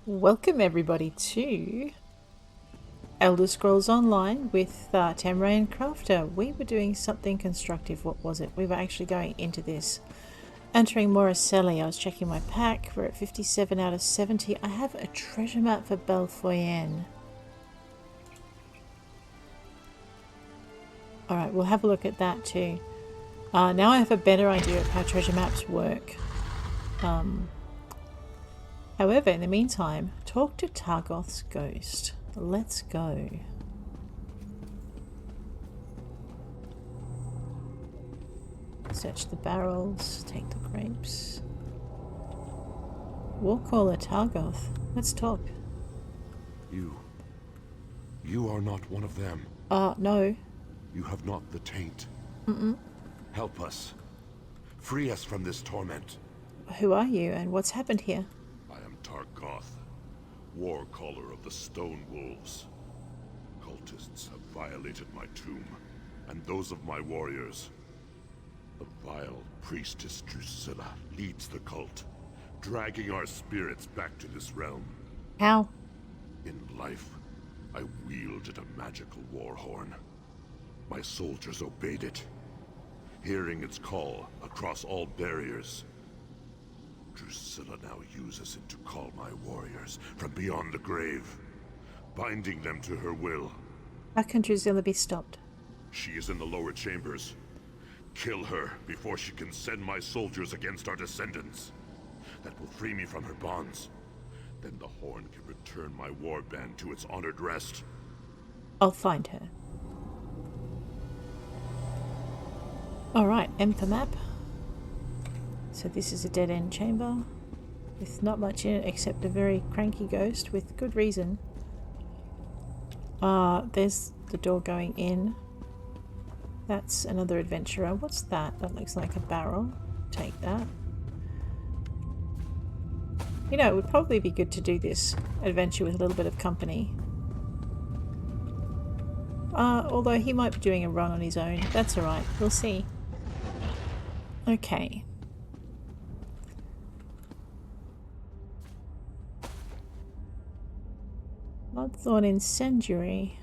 Welcome everybody to Elder Scrolls Online with Tamrain Crafter. We were doing something constructive. What was it? We were actually going into this. Entering Morricelli. I was checking my pack. We're at 57 out of 70. I have a treasure map for Belfoyen. Alright, we'll have a look at that too. Now I have a better idea of how treasure maps work. However, in the meantime, talk to Targoth's ghost. Let's go. Search the barrels, take the grapes. Warcaller Targoth. Let's talk. You are not one of them. No. You have not the taint. Mm-mm. Help us. Free us from this torment. Who are you and what's happened here? I am Targoth, war caller of the Stone Wolves. Cultists have violated my tomb, and those of my warriors. The vile priestess Drusilla leads the cult, dragging our spirits back to this realm. How? In life, I wielded a magical war horn. My soldiers obeyed it, hearing its call across all barriers. Drusilla now uses it to call my warriors from beyond the grave, binding them to her will. How can Drusilla be stopped? She is in the lower chambers. Kill her before she can send my soldiers against our descendants. That will free me from her bonds. Then the horn can return my warband to its honored rest. I'll find her. Alright, enter map. So this is a dead-end chamber with not much in it except a very cranky ghost with good reason. There's the door going in. That's another adventurer. What's that? That looks like a barrel. Take that. You know, it would probably be good to do this adventure with a little bit of company. Although he might be doing a run on his own. That's alright. We'll see. Okay. Bloodthorn Incendiary.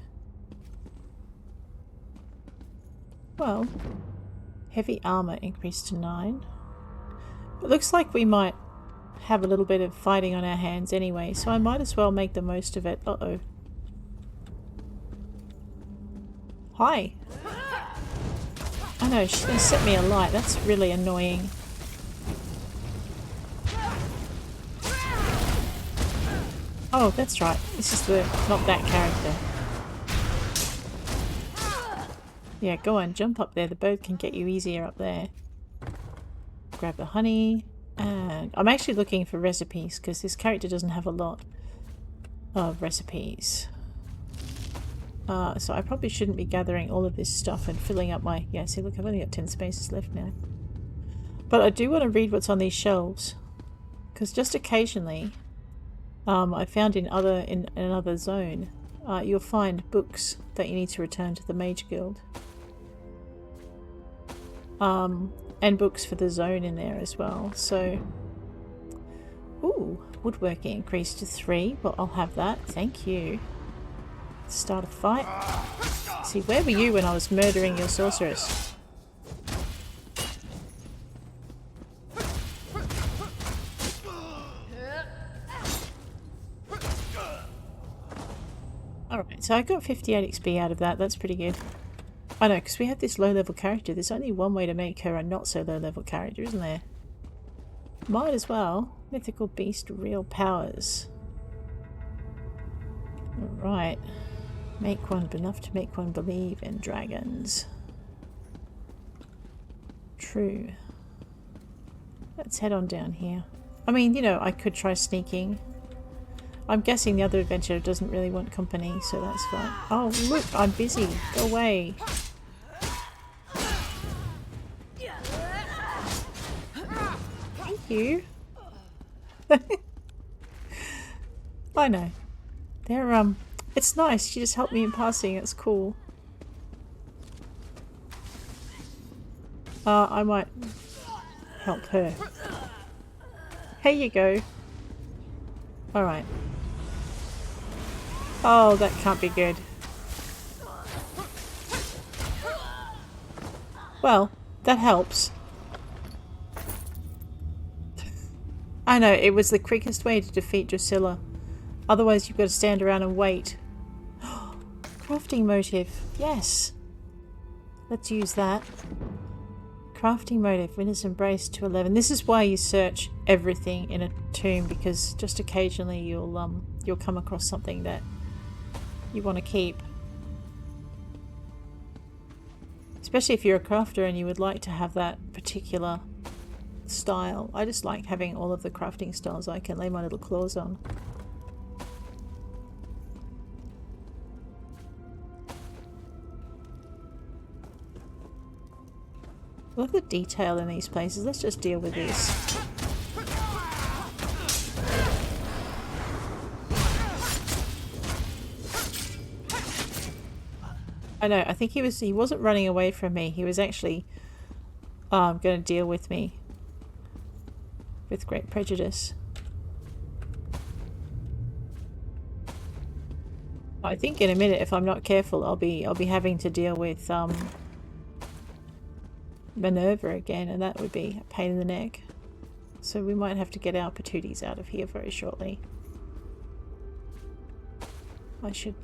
Well, heavy armor increased to 9. It looks like we might have a little bit of fighting on our hands anyway, so I might as well make the most of it. Uh-oh. Hi. I know, she's gonna set me alight. That's really annoying. Oh, that's right. This is not that character. Yeah, go on, jump up there. The bird can get you easier up there. Grab the honey. And I'm actually looking for recipes because this character doesn't have a lot of recipes. So I probably shouldn't be gathering all of this stuff and filling up my... Yeah, see, look, I've only got 10 spaces left now. But I do want to read what's on these shelves. Because just occasionally, I found in another zone, you'll find books that you need to return to the Mage Guild. And books for the zone in there as well, so... Ooh, woodworking increased to 3. Well, I'll have that. Thank you. Start a fight. See, where were you when I was murdering your sorceress? Alright, so I got 58 XP out of that. That's pretty good. I know, because we have this low-level character. There's only one way to make her a not-so-low-level character, isn't there? Might as well. Mythical beast, real powers. Alright. Make one enough to make one believe in dragons. True. Let's head on down here. I mean, you know, I could try sneaking. I'm guessing the other adventurer doesn't really want company, so that's fine. Oh, look, I'm busy. Go away. Thank you. I know. They're, it's nice. She just helped me in passing. It's cool. I might help her. Here you go. Alright. Oh, that can't be good. Well, that helps. I know, it was the quickest way to defeat Drusilla. Otherwise you've got to stand around and wait. Crafting motive. Yes. Let's use that. Crafting motive. Witness Embrace 211. This is why you search everything in a tomb, because just occasionally you'll come across something that you want to keep. Especially if you're a crafter and you would like to have that particular style. I just like having all of the crafting styles I can lay my little claws on. I love the detail in these places. Let's just deal with this. I know, I think he wasn't running away from me. He was actually going to deal with me with great prejudice. I think in a minute, if I'm not careful, I'll be having to deal with Minerva again, and that would be a pain in the neck. So we might have to get our patooties out of here very shortly. I should...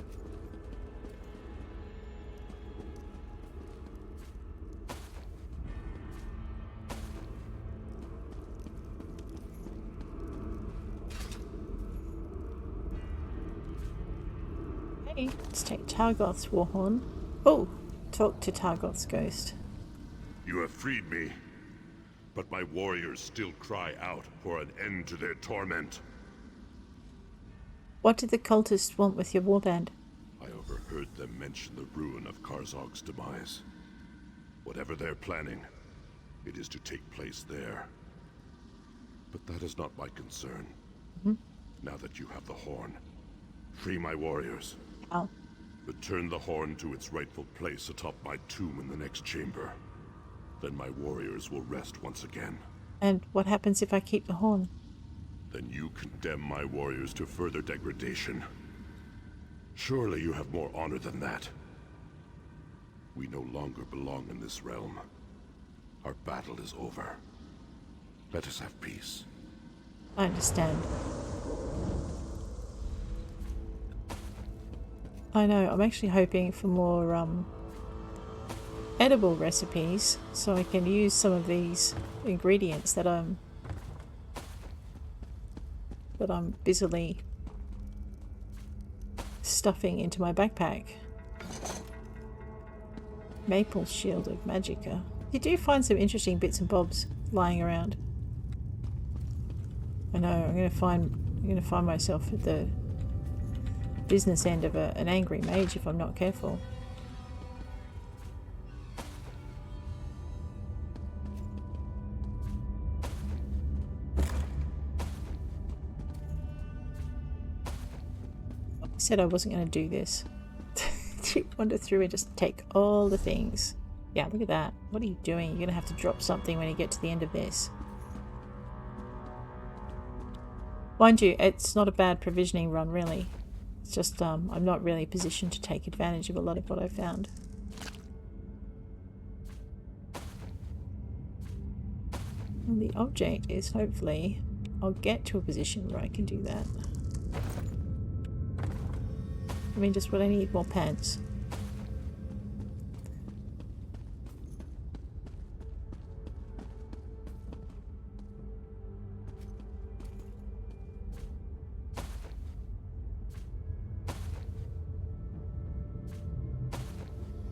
Okay, let's take Targoth's warhorn. Oh! Talk to Targoth's ghost. You have freed me, but my warriors still cry out for an end to their torment. What did the cultists want with your warband? I overheard them mention the ruin of Karzog's demise. Whatever they're planning, it is to take place there. But that is not my concern. Now that you have the horn, free my warriors. How? Return the horn to its rightful place atop my tomb in the next chamber. Then my warriors will rest once again. And what happens if I keep the horn? Then you condemn my warriors to further degradation. Surely you have more honor than that. We no longer belong in this realm. Our battle is over. Let us have peace. I understand. I know, I'm actually hoping for more edible recipes so I can use some of these ingredients that I'm busily stuffing into my backpack. Maple Shield of Magicka. You do find some interesting bits and bobs lying around. I know, I'm gonna find myself at the business end of an angry mage if I'm not careful. I said I wasn't going to do this. To wander through and just take all the things. Yeah, look at that. What are you doing? You're going to have to drop something when you get to the end of this. Mind you, it's not a bad provisioning run, really. It's just I'm not really positioned to take advantage of a lot of what I found. And the object is, hopefully, I'll get to a position where I can do that. I mean, just what I need, more pants.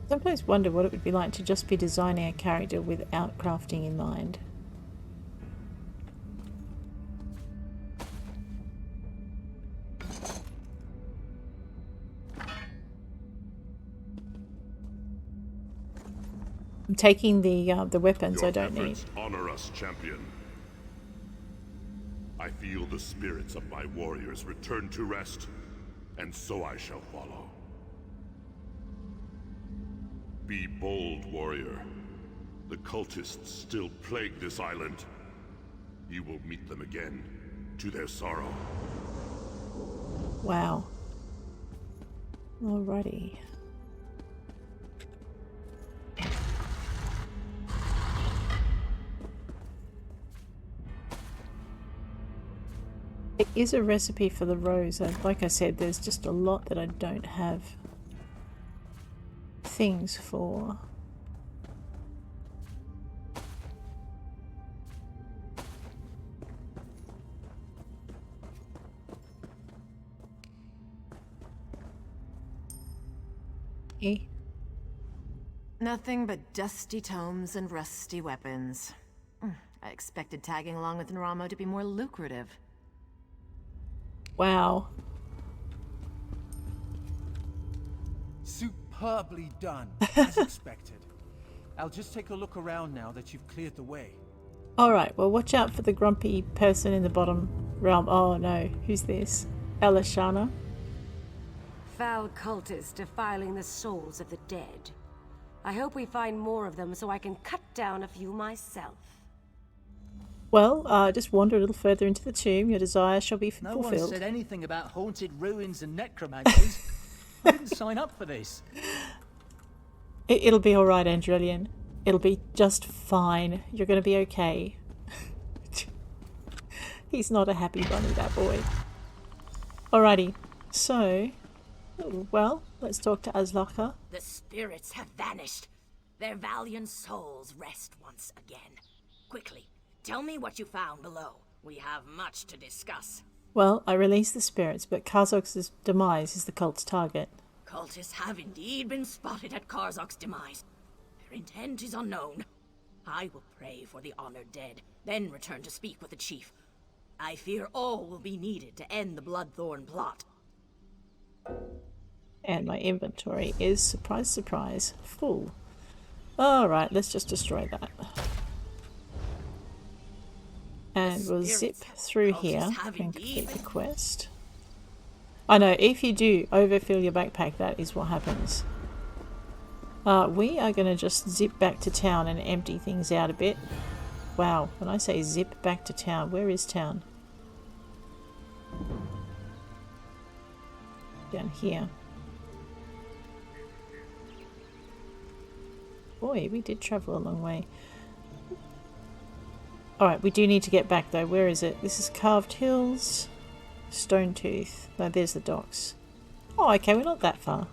Sometimes wonder what it would be like to just be designing a character without crafting in mind. I'm taking the weapons Your I don't need. efforts honor us, champion. I feel the spirits of my warriors return to rest, and so I shall follow. Be bold, warrior. The cultists still plague this island. You will meet them again, to their sorrow. Wow. Alrighty. It is a recipe for the rose. Like I said, there's just a lot that I don't have things for. Nothing but dusty tomes and rusty weapons. I expected tagging along with Naramo to be more lucrative. Wow. Superbly done, as expected. I'll just take a look around now that you've cleared the way. Alright, well watch out for the grumpy person in the bottom realm. Oh no, who's this? Elishana? Foul cultists defiling the souls of the dead. I hope we find more of them so I can cut down a few myself. Well, just wander a little further into the tomb. Your desire shall be No fulfilled. one said anything about haunted ruins and necromancers. I didn't sign up for this. It'll be alright, Andrelian. It'll be just fine. You're gonna be okay. He's not a happy bunny, that boy. Alrighty, so... well, let's talk to Azlaka. The spirits have vanished. Their valiant souls rest once again. Quickly, tell me what you found below. We have much to discuss. Well, I released the spirits, but Karzok's demise is the cult's target. Cultists have indeed been spotted at Karzok's demise. Their intent is unknown. I will pray for the honored dead, then return to speak with the chief. I fear all will be needed to end the Bloodthorn plot. And my inventory is, surprise, surprise, full. Alright, let's just destroy that. And we'll zip through here and complete the quest. I know, if you do overfill your backpack, that is what happens. We are going to just zip back to town and empty things out a bit. Wow, when I say zip back to town, where is town? Down here. Boy, we did travel a long way. Alright, we do need to get back though. Where is it? This is Carved Hills. Stone Tooth. No, there's the docks. Oh, okay, we're not that far.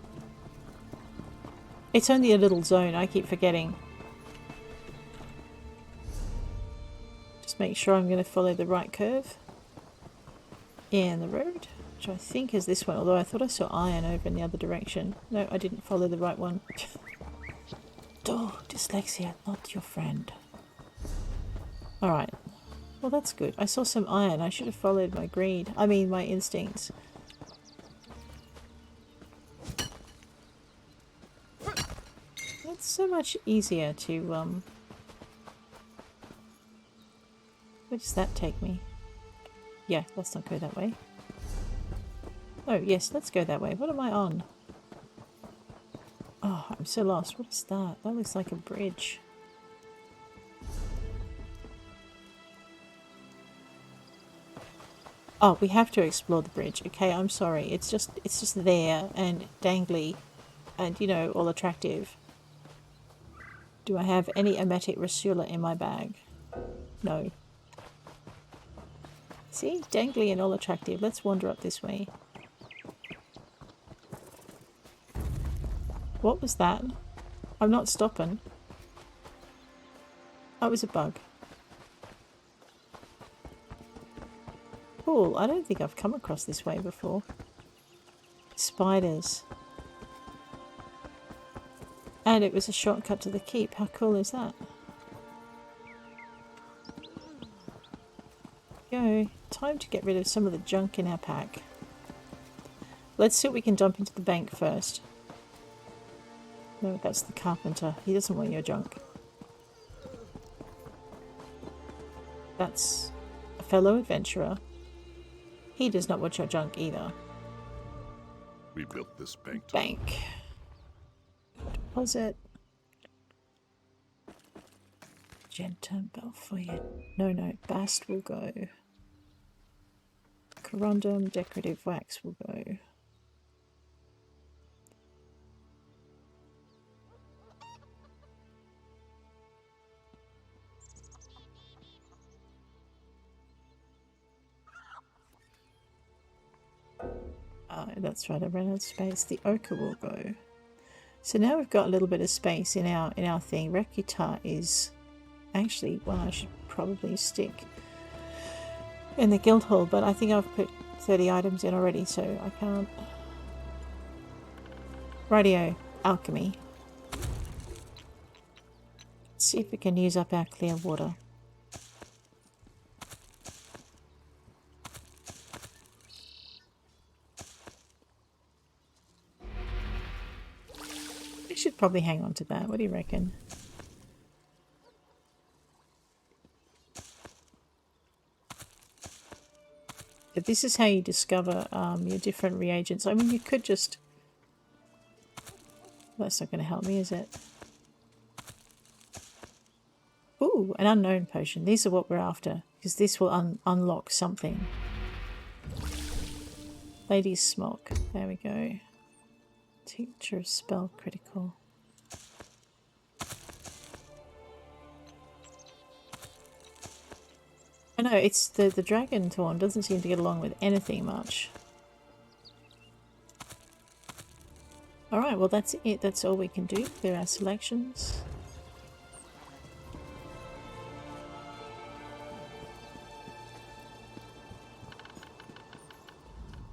It's only a little zone, I keep forgetting. Just make sure I'm going to follow the right curve. And the road, which I think is this one, although I thought I saw iron over in the other direction. No, I didn't follow the right one. Oh, dyslexia, not your friend. Alright. Well, that's good. I saw some iron. I should have followed my greed. I mean, my instincts. It's so much easier to, where does that take me? Yeah, let's not go that way. Oh, yes, let's go that way. What am I on? Oh, I'm so lost. What is that? That looks like a bridge. Oh, we have to explore the bridge. Okay, I'm sorry. It's just there and dangly and, you know, all attractive. Do I have any emetic rasula in my bag? No. See? Dangly and all attractive. Let's wander up this way. What was that? I'm not stopping. That was a bug. Cool. I don't think I've come across this way before. Spiders. And it was a shortcut to the keep. How cool is that? Go. Time to get rid of some of the junk in our pack. Let's see what we can dump into the bank first. No, that's the carpenter. He doesn't want your junk. That's a fellow adventurer. He does not want your junk either. We built this bank. Bank. Deposit. Genta, Belfoyer. No, Bast will go. Corundum, decorative wax will go. That's right, I ran out of space. The ochre will go. So now we've got a little bit of space in our thing. Reputar is actually one I should probably stick in the guild hall, but I think I've put 30 items in already, so I can't. Radio alchemy. Let's see if we can use up our clear water. We should probably hang on to that. What do you reckon? But this is how you discover your different reagents. I mean, you could just... That's not going to help me, is it? Ooh, an unknown potion. These are what we're after, because this will unlock something. Lady's Smock. There we go. Teacher of Spell Critical. I know, it's the Dragon Thorn doesn't seem to get along with anything much. Alright, well that's it. That's all we can do. There are selections.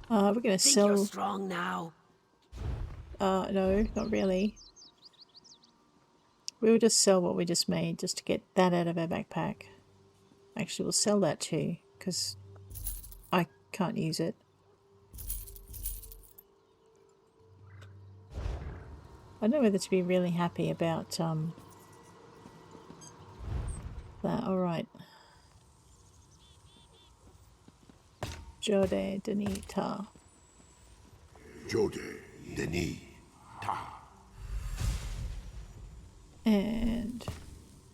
We're gonna sell... You're strong now. No, not really. We will just sell what we just made just to get that out of our backpack. Actually, we'll sell that too, because I can't use it. I don't know whether to be really happy about that. Alright. Jode Denis Ta. Jode Denis Ta. And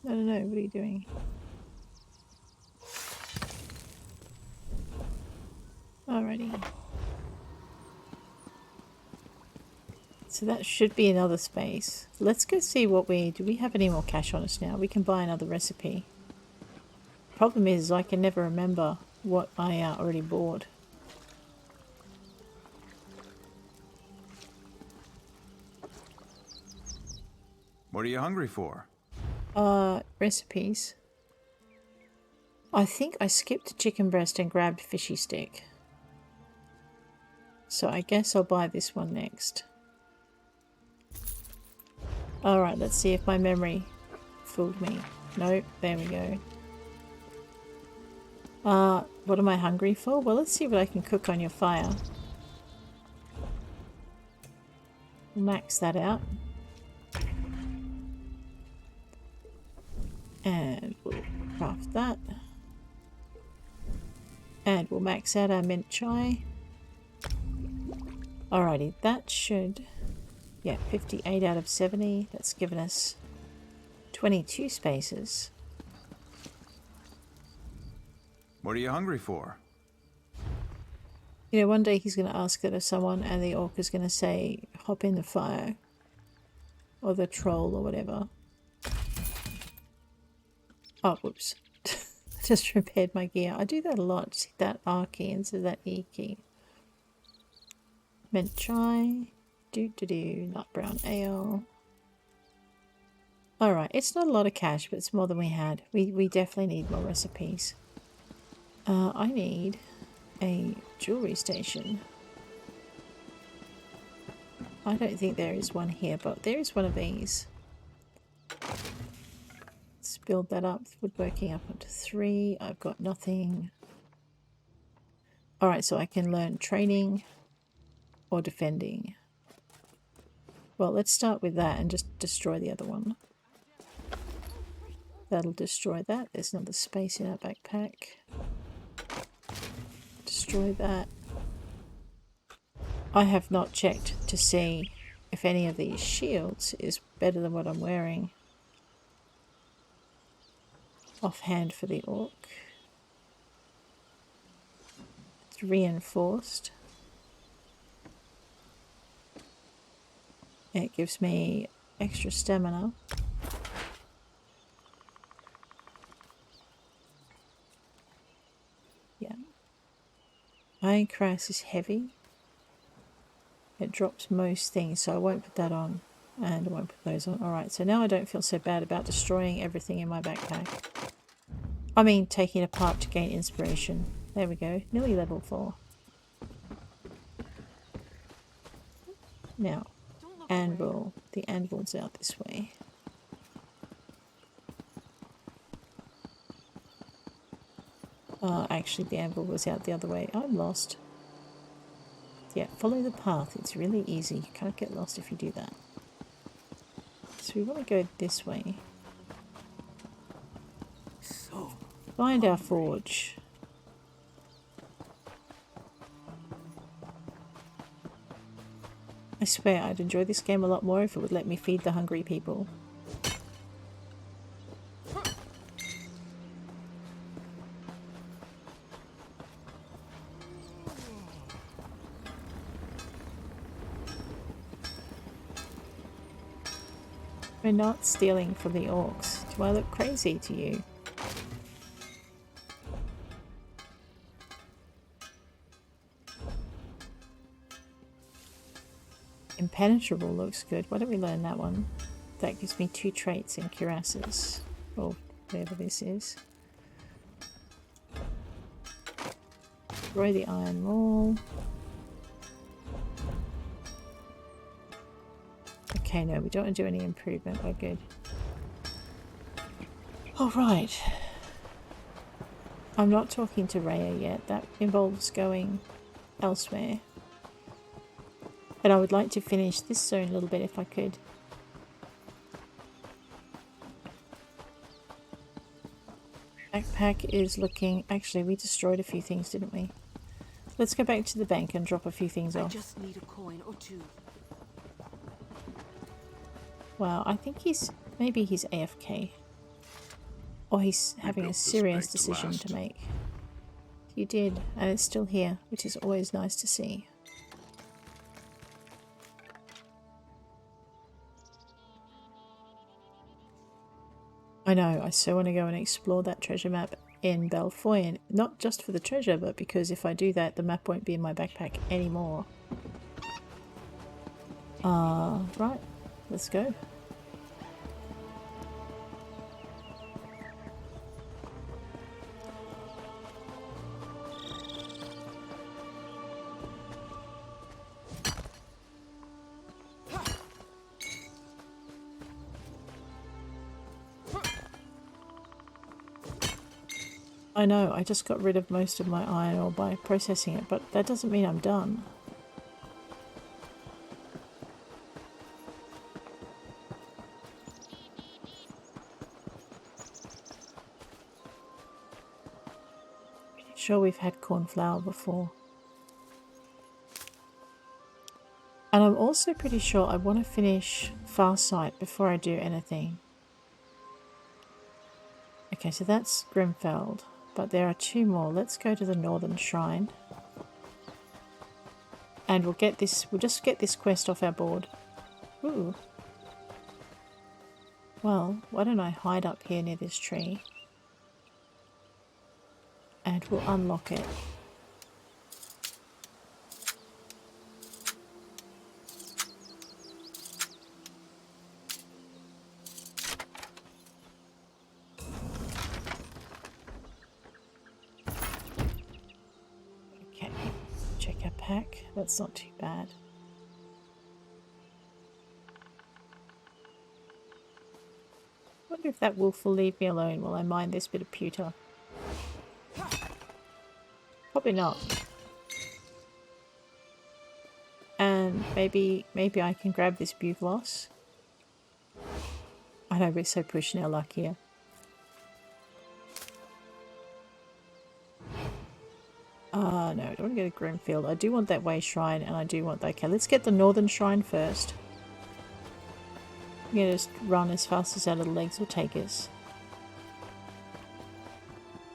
I don't know, what are you doing? Alrighty. So that should be another space. Let's go see what do we have any more cash on us now? We can buy another recipe. Problem is I can never remember what I already bought. What are you hungry for? Recipes. I think I skipped chicken breast and grabbed fishy stick. So I guess I'll buy this one next. Alright, let's see if my memory fooled me. Nope, there we go. What am I hungry for? Well, let's see what I can cook on your fire. Max that out. And we'll craft that. And we'll max out our mint chai. Alrighty, that should... Yeah, 58 out of 70. That's given us 22 spaces. What are you hungry for? You know, one day he's going to ask that of someone and the orc is going to say, hop in the fire. Or the troll or whatever. Oh, whoops. I just repaired my gear. I do that a lot. Just hit that R key instead of that E key. Mint chai. Nut brown ale. Alright, it's not a lot of cash, but it's more than we had. We definitely need more recipes. I need a jewelry station. I don't think there is one here, but there is one of these. Let's build that up. Woodworking up to 3. I've got nothing. Alright, so I can learn training or defending. Well, let's start with that and just destroy the other one. That'll destroy that. There's another space in our backpack. Destroy that. I have not checked to see if any of these shields is better than what I'm wearing. Offhand for the orc. It's reinforced. It gives me extra stamina. Yeah. Iron Crass is heavy. It drops most things, so I won't put that on. And I won't put those on. Alright, so now I don't feel so bad about destroying everything in my backpack. I mean, taking it apart to gain inspiration. There we go. Nearly level 4. Now, anvil. The anvil's out this way. Actually, the anvil was out the other way. I'm lost. Yeah, follow the path. It's really easy. You can't get lost if you do that. So we want to go this way. Find our forge. I swear I'd enjoy this game a lot more if it would let me feed the hungry people. We're not stealing from the orcs. Do I look crazy to you? Impenetrable looks good. Why don't we learn that one? That gives me 2 traits in cuirasses. Or whatever this is. Destroy the iron wall. Okay, no, we don't want to do any improvement. We're good. Alright. I'm not talking to Rhea yet. That involves going elsewhere. But I would like to finish this zone a little bit if I could. Backpack is looking... Actually, we destroyed a few things, didn't we? Let's go back to the bank and drop a few things off. I just need a coin or 2. Wow, I think he's... Maybe he's AFK. Or he's having a serious decision to make. You did, and it's still here, which is always nice to see. I know, I so want to go and explore that treasure map in Belfoyen. Not just for the treasure, but because if I do that, the map won't be in my backpack anymore. Right, let's go. I know, I just got rid of most of my iron ore by processing it, but that doesn't mean I'm done. Pretty sure we've had cornflour before. And I'm also pretty sure I want to finish Farsight before I do anything. Okay, so that's Grimfeld. But there are 2 more. Let's go to the Northern Shrine. And we'll just get this quest off our board. Ooh. Well, why don't I hide up here near this tree? And we'll unlock it. That's not too bad. I wonder if that wolf will leave me alone while I mine this bit of pewter. Probably not. And maybe I can grab this bugloss. I know, we're so pushing our luck here. No, I don't want to go to Grimfield. I do want that way shrine, and I do want that. Okay, let's get the Northern Shrine first. I'm going to just run as fast as our little legs will take us.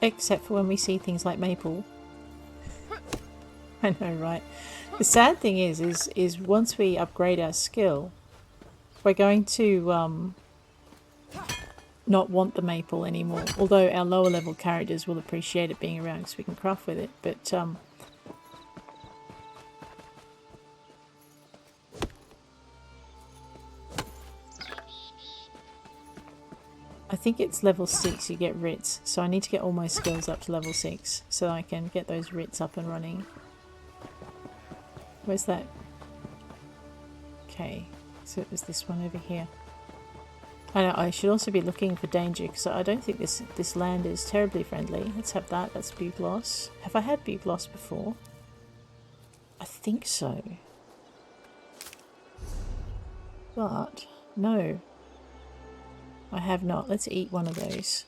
Except for when we see things like maple. I know, right? The sad thing is once we upgrade our skill, we're going to not want the maple anymore. Although our lower level characters will appreciate it being around because we can craft with it. But think it's level 6 you get writs, so I need to get all my skills up to level 6 so I can get those writs up and running. Where's that? Okay, so it was this one over here. I know, I should also be looking for danger because I don't think this land is terribly friendly. Let's have that. That's bugloss. Have I had bugloss before? I think so. But, no. I have not. Let's eat one of those.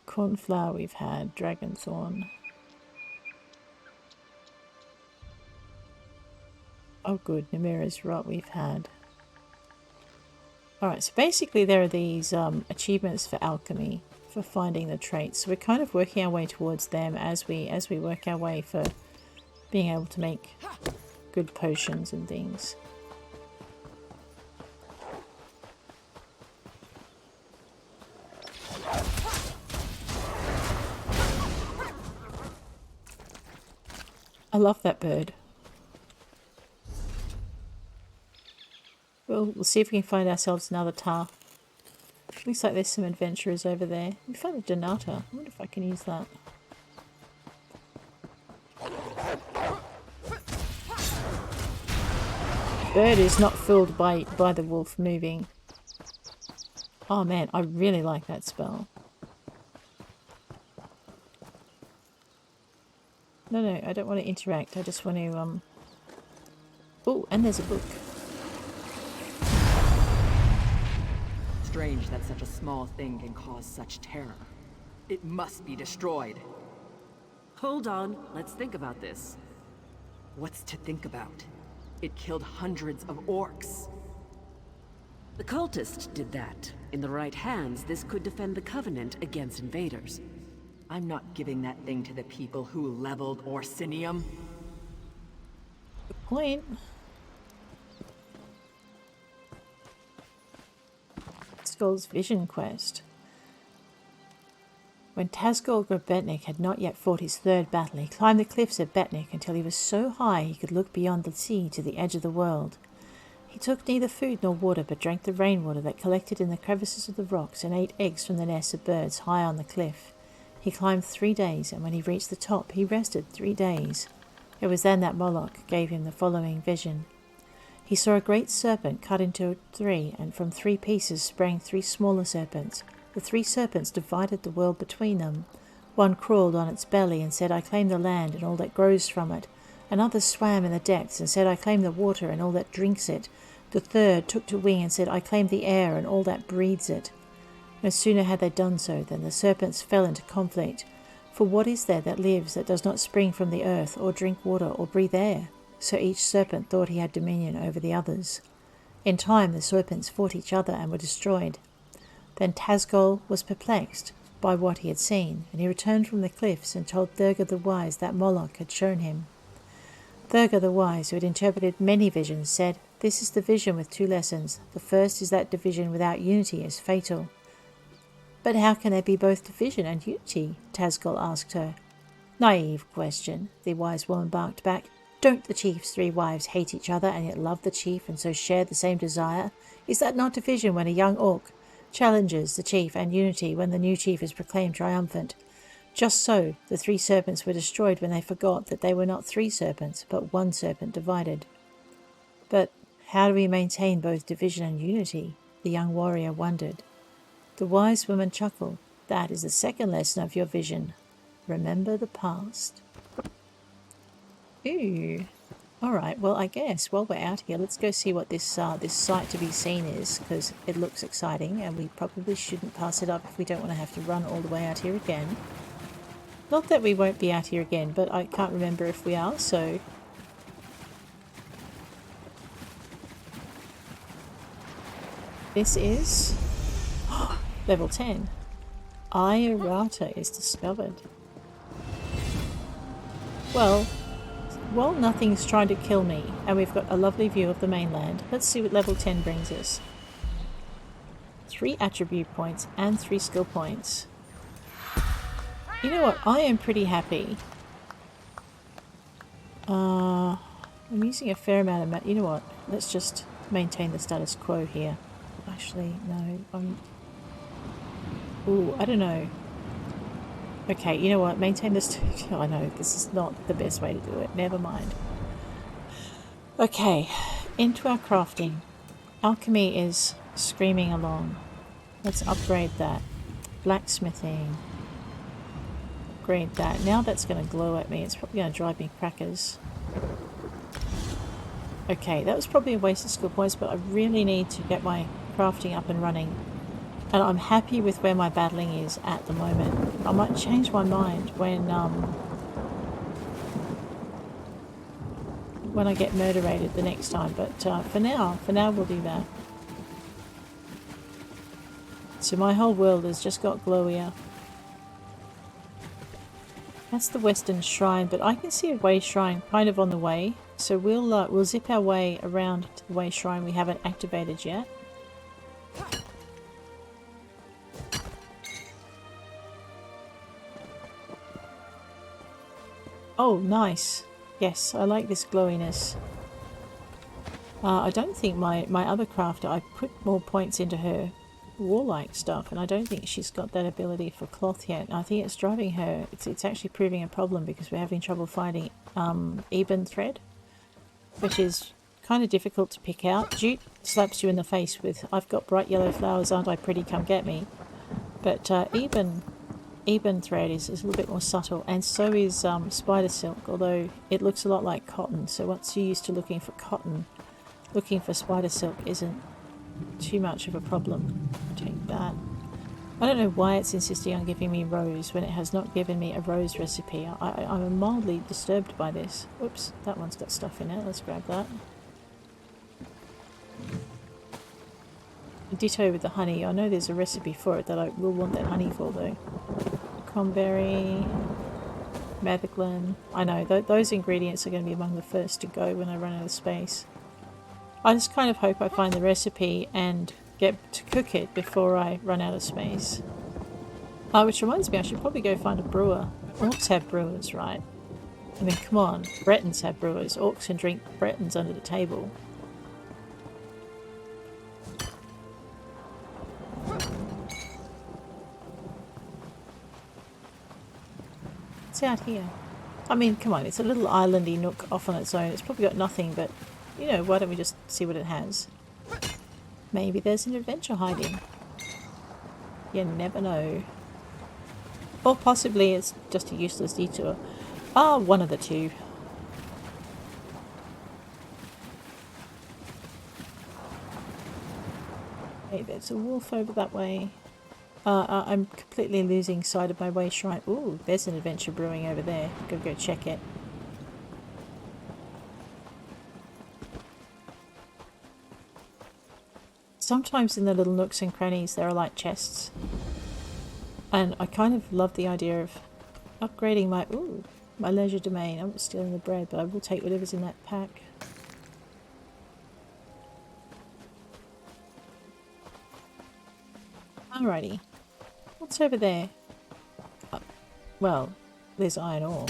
Cornflower we've had. Dragonthorn. Oh good, Namira's rot we've had. Alright, so basically there are these achievements for alchemy, for finding the traits. So we're kind of working our way towards them as we work our way for being able to make good potions and things. I love that bird. We'll see if we can find ourselves another tar. Looks like there's some adventurers over there. We found a Donata. I wonder if I can use that. Bird is not fooled by the wolf moving. Oh man, I really like that spell. No, I don't want to interact. I just want to, Oh, and there's a book. Strange that such a small thing can cause such terror. It must be destroyed. Hold on, let's think about this. What's to think about? It killed hundreds of orcs. The cultist did that. In the right hands, this could defend the Covenant against invaders. I'm not giving that thing to the people who leveled Orsinium. Good point. Tasgol's Vision Quest. When Tasgol Betnikh had not yet fought his third battle, he climbed the cliffs of Betnikh until he was so high he could look beyond the sea to the edge of the world. He took neither food nor water, but drank the rainwater that collected in the crevices of the rocks and ate eggs from the nests of birds high on the cliff. He climbed 3 days, and when he reached the top, he rested 3 days. It was then that Moloch gave him the following vision. He saw a great serpent cut into 3, and from 3 pieces sprang 3 smaller serpents. The 3 serpents divided the world between them. One crawled on its belly and said, I claim the land and all that grows from it. Another swam in the depths and said, I claim the water and all that drinks it. The third took to wing and said, I claim the air and all that breathes it. No sooner had they done so than the serpents fell into conflict. For what is there that lives that does not spring from the earth, or drink water, or breathe air? So each serpent thought he had dominion over the others. In time the serpents fought each other and were destroyed. Then Tasgol was perplexed by what he had seen, and he returned from the cliffs and told Thurga the Wise that Moloch had shown him. Thurga the Wise, who had interpreted many visions, said, This is the vision with 2 lessons. The first is that division without unity is fatal. But how can there be both division and unity? Tasgol asked her. Naive question, the wise woman barked back. Don't the chief's 3 wives hate each other and yet love the chief and so share the same desire? Is that not division when a young orc challenges the chief, and unity when the new chief is proclaimed triumphant? Just so, the 3 serpents were destroyed when they forgot that they were not 3 serpents, but 1 serpent divided. But how do we maintain both division and unity? The young warrior wondered. The wise woman chuckled. That is the second lesson of your vision. Remember the past. Ooh. Alright, well I guess while we're out here, let's go see what this sight to be seen is, because it looks exciting and we probably shouldn't pass it up if we don't want to have to run all the way out here again. Not that we won't be out here again, but I can't remember if we are, so... This is... Level 10. Iorata is discovered. Well, nothing's trying to kill me, and we've got a lovely view of the mainland. Let's see what level 10 brings us. 3 attribute points and 3 skill points. You know what? I am pretty happy. I'm using a fair amount of... You know what? Let's just maintain the status quo here. I Actually, no. Ooh, I don't know. Okay, you know what? Maintain this. I know, this is not the best way to do it. Never mind. Okay, into our crafting. Alchemy is screaming along. Let's upgrade that. Blacksmithing. Upgrade that. Now that's going to glow at me. It's probably going to drive me crackers. Okay, that was probably a waste of skill points, but I really need to get my crafting up and running. And I'm happy with where my battling is at the moment. I might change my mind when I get murder-rated the next time, but for now we'll do that. So my whole world has just got glowier. That's the Western Shrine, but I can see a Way Shrine kind of on the way. So we'll zip our way around to the Way Shrine we haven't activated yet. Oh, nice. Yes, I like this glowiness. I don't think my other crafter, I put more points into her warlike stuff, and I don't think she's got that ability for cloth yet. I think it's driving her, it's actually proving a problem because we're having trouble finding ebon thread, which is kind of difficult to pick out. Jute slaps you in the face with, I've got bright yellow flowers, aren't I pretty, come get me. But ebon thread is a little bit more subtle, and so is spider silk, although it looks a lot like cotton. So once you're used to looking for cotton, looking for spider silk isn't too much of a problem. Take that. I don't know why it's insisting on giving me rose when it has not given me a rose recipe. I'm mildly disturbed by this. Oops, that one's got stuff in it. Let's grab that. Ditto with the honey. I know there's a recipe for it that I will want that honey for though. Cranberry, Maviclin. I know, those ingredients are going to be among the first to go when I run out of space. I just kind of hope I find the recipe and get to cook it before I run out of space. Which reminds me, I should probably go find a brewer. Orcs have brewers, right? I mean, come on. Bretons have brewers. Orcs can drink Bretons under the table. What's out here? I mean, come on. It's a little islandy nook off on its own. It's probably got nothing, but, you know, why don't we just see what it has? Maybe there's an adventure hiding. You never know. Or possibly it's just a useless detour. Ah, one of the two. Hey, there's a wolf over that way. I'm completely losing sight of my way shrine. Ooh, there's an adventure brewing over there. Gotta go check it. Sometimes in the little nooks and crannies there are like chests. And I kind of love the idea of upgrading my leisure domain. I'm not stealing the bread, but I will take whatever's in that pack. Alrighty. What's over there? Well, there's iron ore.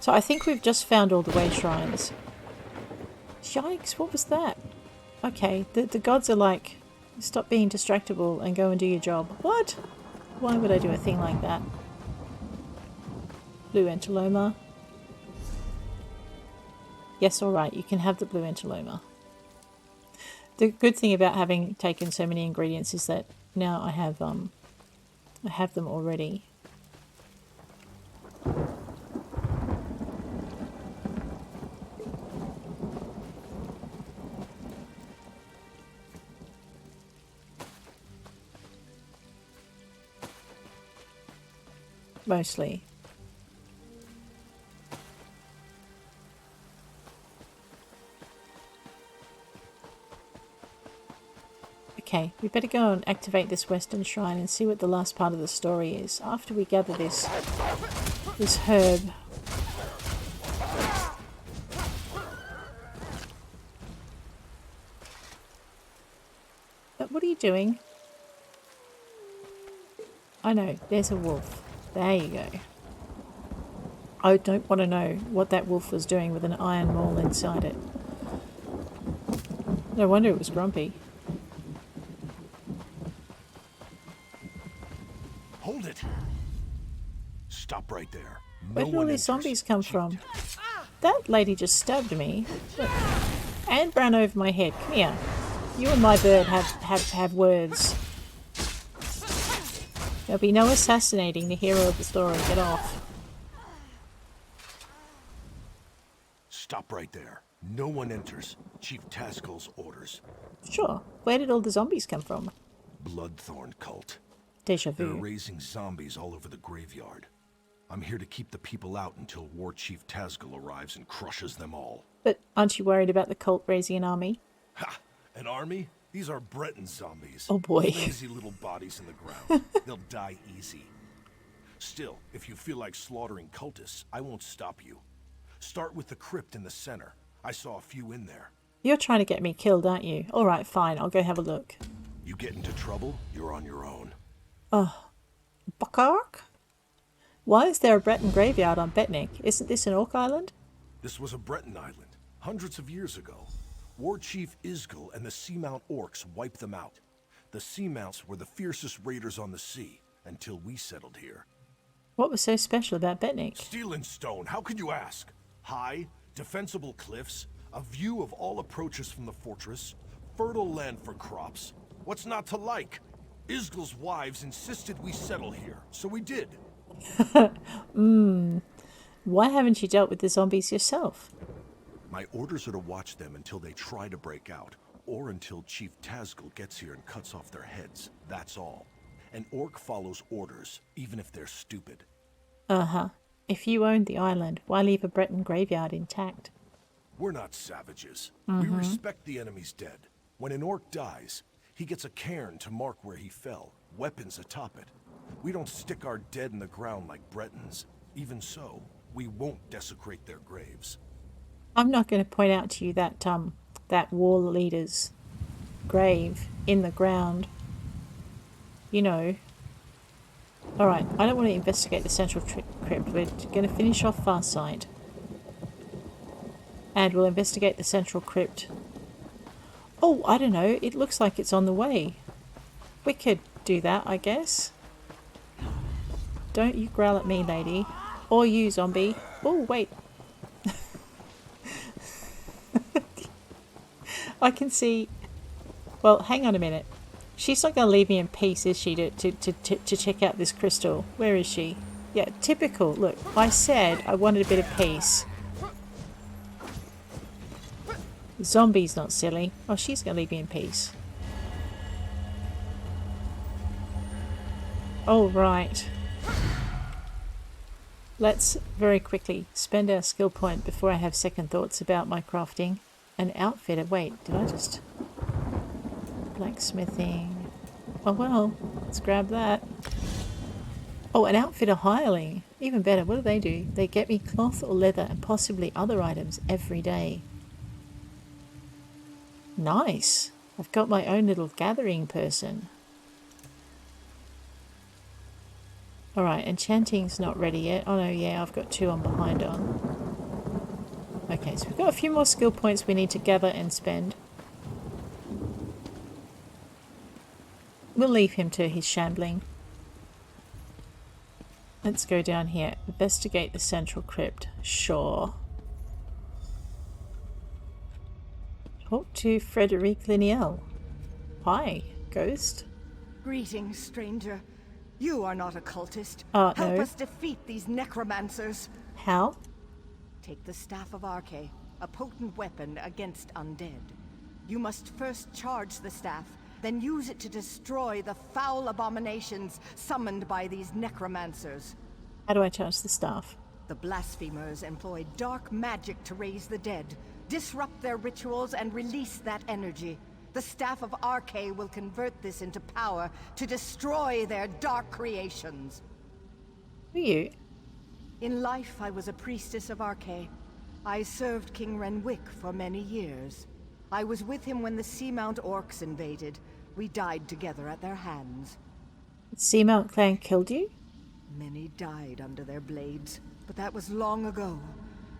So I think we've just found all the way shrines. Yikes, what was that? Okay, the gods are like, stop being distractible and go and do your job. What? Why would I do a thing like that? Blue entaloma. Yes, alright, you can have the blue entaloma. The good thing about having taken so many ingredients is that now I have them already. Mostly. Okay, we better go and activate this Western Shrine and see what the last part of the story is after we gather this herb. But what are you doing? I know, there's a wolf. There you go. I don't want to know what that wolf was doing with an iron maul inside it. No wonder it was grumpy. Stop right there. Where did all these zombies come from? That lady just stabbed me. Look. And ran over my head. Come here. You and my bird have words. There'll be no assassinating the hero of the story. Get off. Stop right there. No one enters. Chief Taskel's orders. Sure. Where did all the zombies come from? Bloodthorn cult. Deja They're vu. raising zombies all over the graveyard. I'm here to keep the people out until War Chief Taskel arrives and crushes them all. But aren't you worried about the cult raising an army? Ha! An army? These are Breton zombies. Oh boy. Lazy little bodies in the ground. They'll die easy. Still, if you feel like slaughtering cultists, I won't stop you. Start with the crypt in the center. I saw a few in there. You're trying to get me killed, aren't you? Alright, fine. I'll go have a look. You get into trouble, you're on your own. Buckark? Why is there a Breton graveyard on Betnikh? Isn't this an Orc island? This was a Breton island, hundreds of years ago. War Chief Isgil and the Seamount Orcs wiped them out. The Seamounts were the fiercest raiders on the sea, until we settled here. What was so special about Betnikh? Steel and stone, how could you ask? High, defensible cliffs, a view of all approaches from the fortress, fertile land for crops. What's not to like? Isgil's wives insisted we settle here, so we did. Why haven't you dealt with the zombies yourself? My orders are to watch them until they try to break out, or until Chief Taskel gets here and cuts off their heads. That's all. An orc follows orders, even if they're stupid. Uh-huh. If you owned the island, why leave a Breton graveyard intact? We're not savages. We respect the enemy's dead. When an orc dies, he gets a cairn to mark where he fell, weapons atop it. We don't stick our dead in the ground like Bretons. Even so, we won't desecrate their graves. I'm not going to point out to you that that war leader's grave in the ground. You know. Alright, I don't want to investigate the central crypt. We're going to finish off Farsight. And we'll investigate the central crypt. Oh, I don't know. It looks like it's on the way. We could do that, I guess. Don't you growl at me, lady. Or you, zombie. Oh, wait. I can see... Well, hang on a minute. She's not going to leave me in peace, is she, to check out this crystal? Where is she? Yeah, typical. Look, I said I wanted a bit of peace. Zombie's not silly. Oh, she's going to leave me in peace. Oh, right. Let's very quickly spend our skill point before I have second thoughts about my crafting. An outfitter. Wait, did I just... Blacksmithing. Oh well, let's grab that. Oh, an outfitter hireling. Even better. What do? They get me cloth or leather and possibly other items every day. Nice. I've got my own little gathering person. Alright, enchanting's not ready yet. Oh no, yeah, I've got 2 on behind on. Okay, so we've got a few more skill points we need to gather and spend. We'll leave him to his shambling. Let's go down here. Investigate the central crypt. Sure. Talk to Frederic Liniel. Hi, ghost. Greetings, stranger. You are not a cultist. No. Help us defeat these necromancers. How? Take the Staff of Arche, a potent weapon against undead. You must first charge the staff, then use it to destroy the foul abominations summoned by these necromancers. How do I charge the staff? The blasphemers employ dark magic to raise the dead, disrupt their rituals, and release that energy. The Staff of Arche will convert this into power to destroy their dark creations. Who are you? In life, I was a priestess of Arche. I served King Renwick for many years. I was with him when the Seamount Orcs invaded. We died together at their hands. The Seamount clan killed you? Many died under their blades, but that was long ago.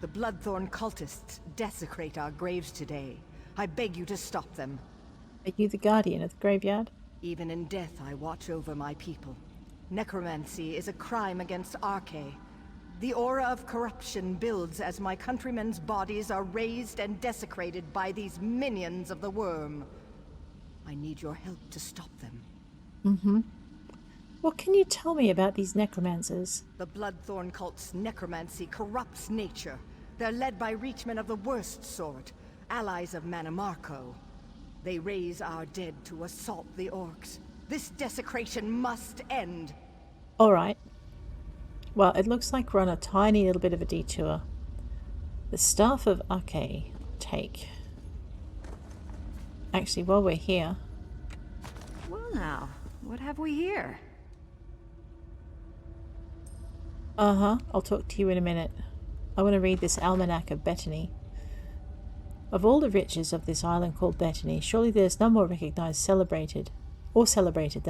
The Bloodthorn cultists desecrate our graves today. I beg you to stop them. Are you the guardian of the graveyard? Even in death, I watch over my people. Necromancy is a crime against Arche. The aura of corruption builds as my countrymen's bodies are raised and desecrated by these minions of the worm. I need your help to stop them. Mm-hmm. What can you tell me about these necromancers? The Bloodthorn cult's necromancy corrupts nature. They're led by reachmen of the worst sort, allies of Manamarco. They raise our dead to assault the orcs. This desecration must end. Alright. Well, it looks like we're on a tiny little bit of a detour. The Staff of Arche. Take. Actually, while we're here... Well now, what have we here? Uh-huh, I'll talk to you in a minute. I want to read this Almanac of Betnikh. Of all the riches of this island called Betnikh, surely there's none more recognized than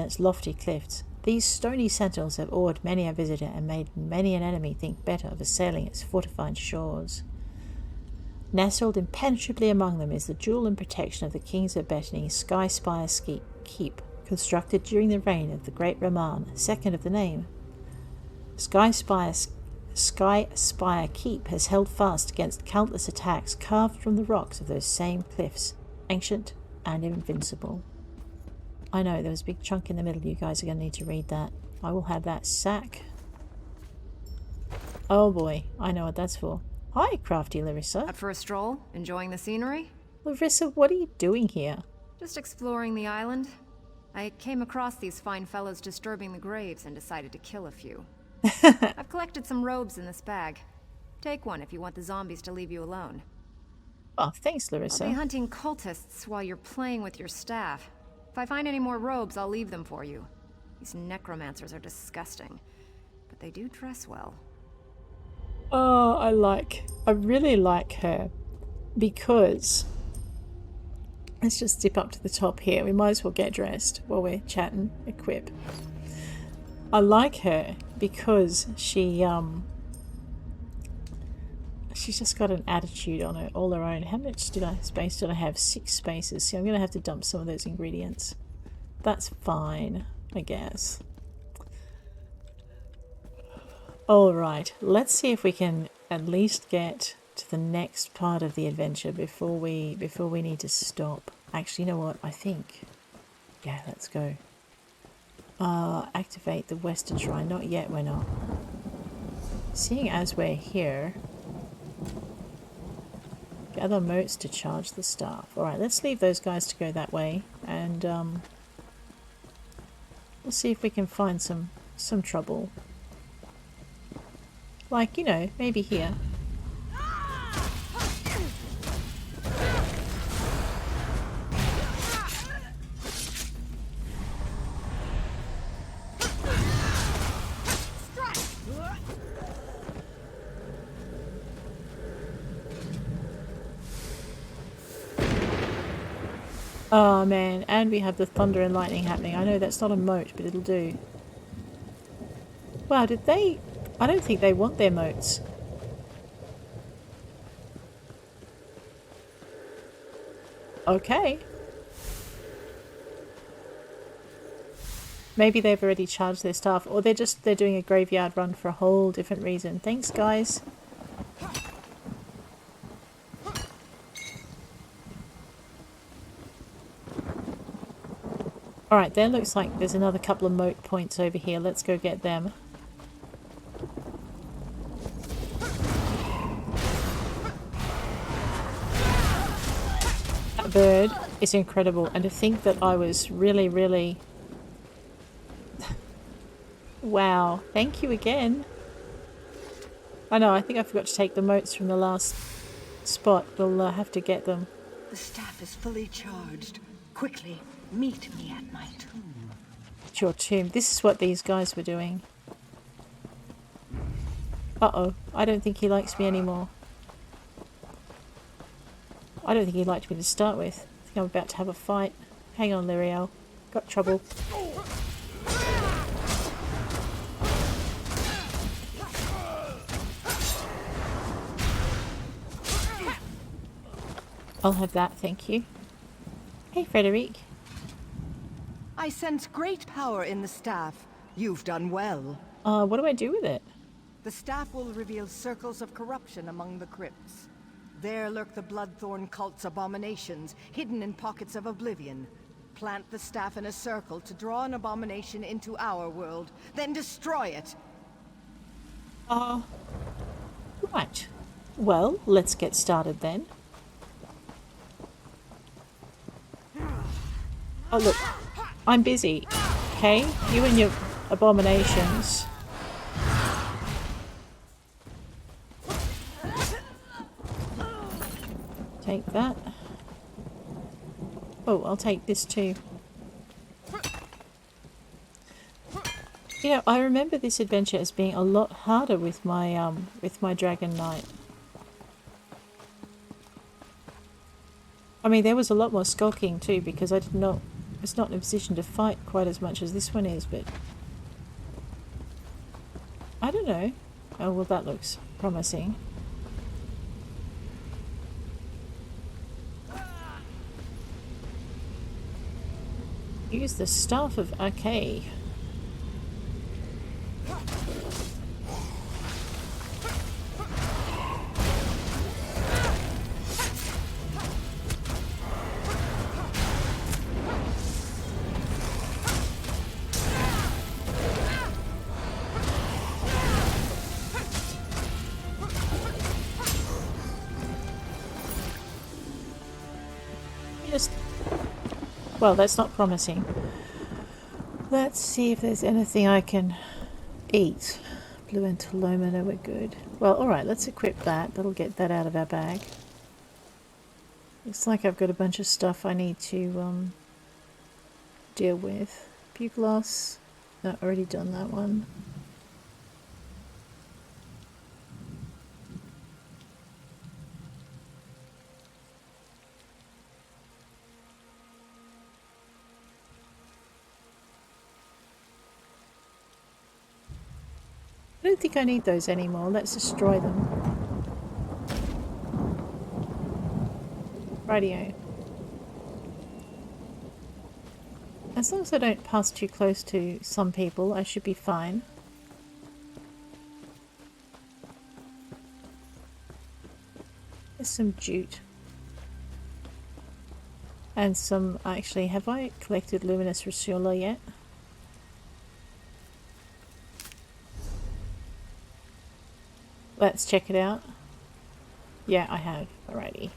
its lofty cliffs. These stony sentinels have awed many a visitor and made many an enemy think better of assailing its fortified shores. Nestled impenetrably among them is the jewel and protection of the kings of Betnikh, Sky Spire Keep, constructed during the reign of the great Raman, second of the name. Sky Spire Keep has held fast against countless attacks carved from the rocks of those same cliffs, ancient and invincible. I know, there was a big chunk in the middle. You guys are going to need to read that. I will have that sack. Oh boy, I know what that's for. Hi, crafty Larissa. Out for a stroll? Enjoying the scenery? Larissa, what are you doing here? Just exploring the island. I came across these fine fellows disturbing the graves and decided to kill a few. I've collected some robes in this bag. Take one if you want the zombies to leave you alone. Oh, thanks, Larissa. I'll be hunting cultists while you're playing with your staff. If I find any more robes, I'll leave them for you. These necromancers are disgusting, but they do dress well. Oh, I really like her, because let's just zip up to the top here. We might as well get dressed while we're chatting. Equip. I like her because she's just got an attitude on her, all her own. How much space did I have? 6 spaces. See, I'm going to have to dump some of those ingredients. That's fine, I guess. Alright, let's see if we can at least get to the next part of the adventure before we need to stop. Actually, you know what? I think... yeah, let's go. Activate the Western Shrine. Not yet, we're not. Seeing as we're here... gather motes to charge the staff. Alright, let's leave those guys to go that way. And, we'll see if we can find some trouble. Like, you know, maybe here. Oh man, and we have the thunder and lightning happening. I know that's not a moat, but it'll do. Wow, did they... I don't think they want their moats. Okay. Maybe they've already charged their staff, or they're doing a graveyard run for a whole different reason. Thanks, guys. Alright, there looks like there's another couple of moat points over here. Let's go get them. That bird is incredible, and to think that I was really... wow, thank you again. I know, I think I forgot to take the moats from the last spot. We'll have to get them. The staff is fully charged. Quickly, meet me at my tomb. At your tomb. This is what these guys were doing. Uh-oh, I don't think he likes me anymore. I don't think he liked me to start with. I think I'm about to have a fight. Hang on, Lyriel. Got trouble. I'll have that, thank you. Hey, Frederic. I sense great power in the staff. You've done well. What do I do with it? The staff will reveal circles of corruption among the crypts. There lurk the Bloodthorn cult's abominations, hidden in pockets of oblivion. Plant the staff in a circle to draw an abomination into our world, then destroy it! Right. Well, let's get started then. Oh look, I'm busy, okay? You and your abominations. Take that. Oh, I'll take this too. You know, I remember this adventure as being a lot harder with my Dragon Knight. I mean, there was a lot more skulking too because I was not in a position to fight quite as much as this one is, but I don't know. Oh, well, that looks promising. Use the Staff of Arcay. Well, that's not promising. Let's see if there's anything I can eat. Blue Entelomina, we're good. Well, alright, let's equip that. That'll get that out of our bag. Looks like I've got a bunch of stuff I need to deal with. Bugloss. No, already done that one. I don't think I need those anymore. Let's destroy them. Rightio. As long as I don't pass too close to some people, I should be fine. There's some jute. And some... Actually, have I collected Luminous Rusula yet? Let's check it out. Yeah, I have. Alrighty.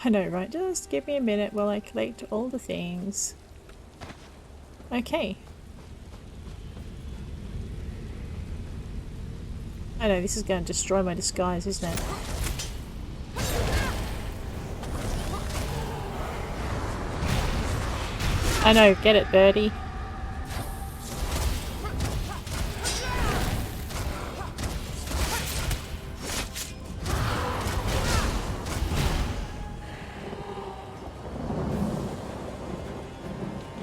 I know, right? Just give me a minute while I collect all the things. Okay. I know, this is going to destroy my disguise, isn't it? I know, get it, birdie.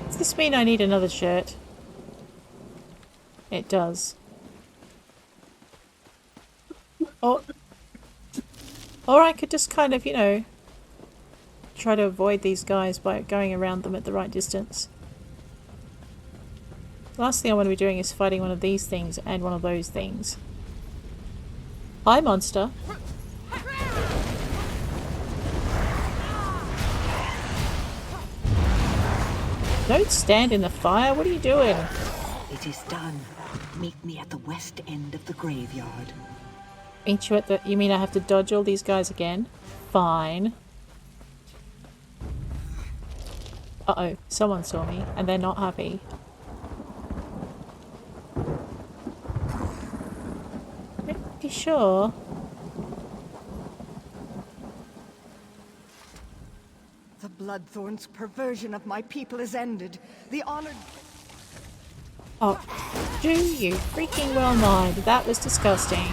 Does this mean I need another shirt? It does. Or I could just kind of, you know, try to avoid these guys by going around them at the right distance. The last thing I want to be doing is fighting one of these things and one of those things. Hi, monster. Don't stand in the fire. What are you doing? It is done. Meet me at the west end of the graveyard. Meet you at the... You mean I have to dodge all these guys again? Fine. Uh-oh. Someone saw me, and they're not happy. Pretty sure. The Bloodthorn's perversion of my people is ended. The honored... Oh, do you freaking well mind? That was disgusting.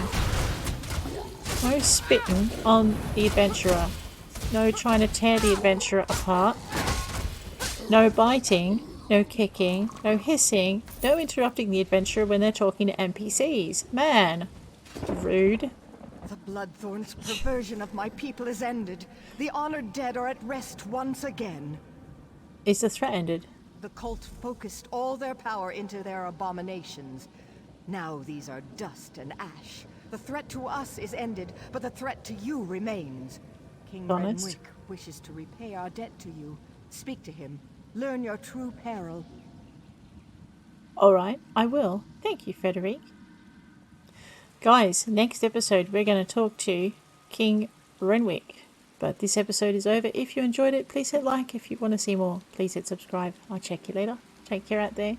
No spitting on the adventurer. No trying to tear the adventurer apart. No biting. No kicking. No hissing. No interrupting the adventurer when they're talking to NPCs. Man. Rude. The Bloodthorn's perversion of my people is ended. The honored dead are at rest once again. Is the threat ended? the cult focused all their power into their abominations. Now these are dust and ash. The threat to us is ended, but the threat to you remains. King Honest. Redwick wishes to repay our debt to you. Speak to him. Learn your true peril. Alright, I will. Thank you, Frederic. Guys, next episode we're going to talk to King Renwick. But this episode is over. If you enjoyed it, please hit like. If you want to see more, please hit subscribe. I'll check you later. Take care out there.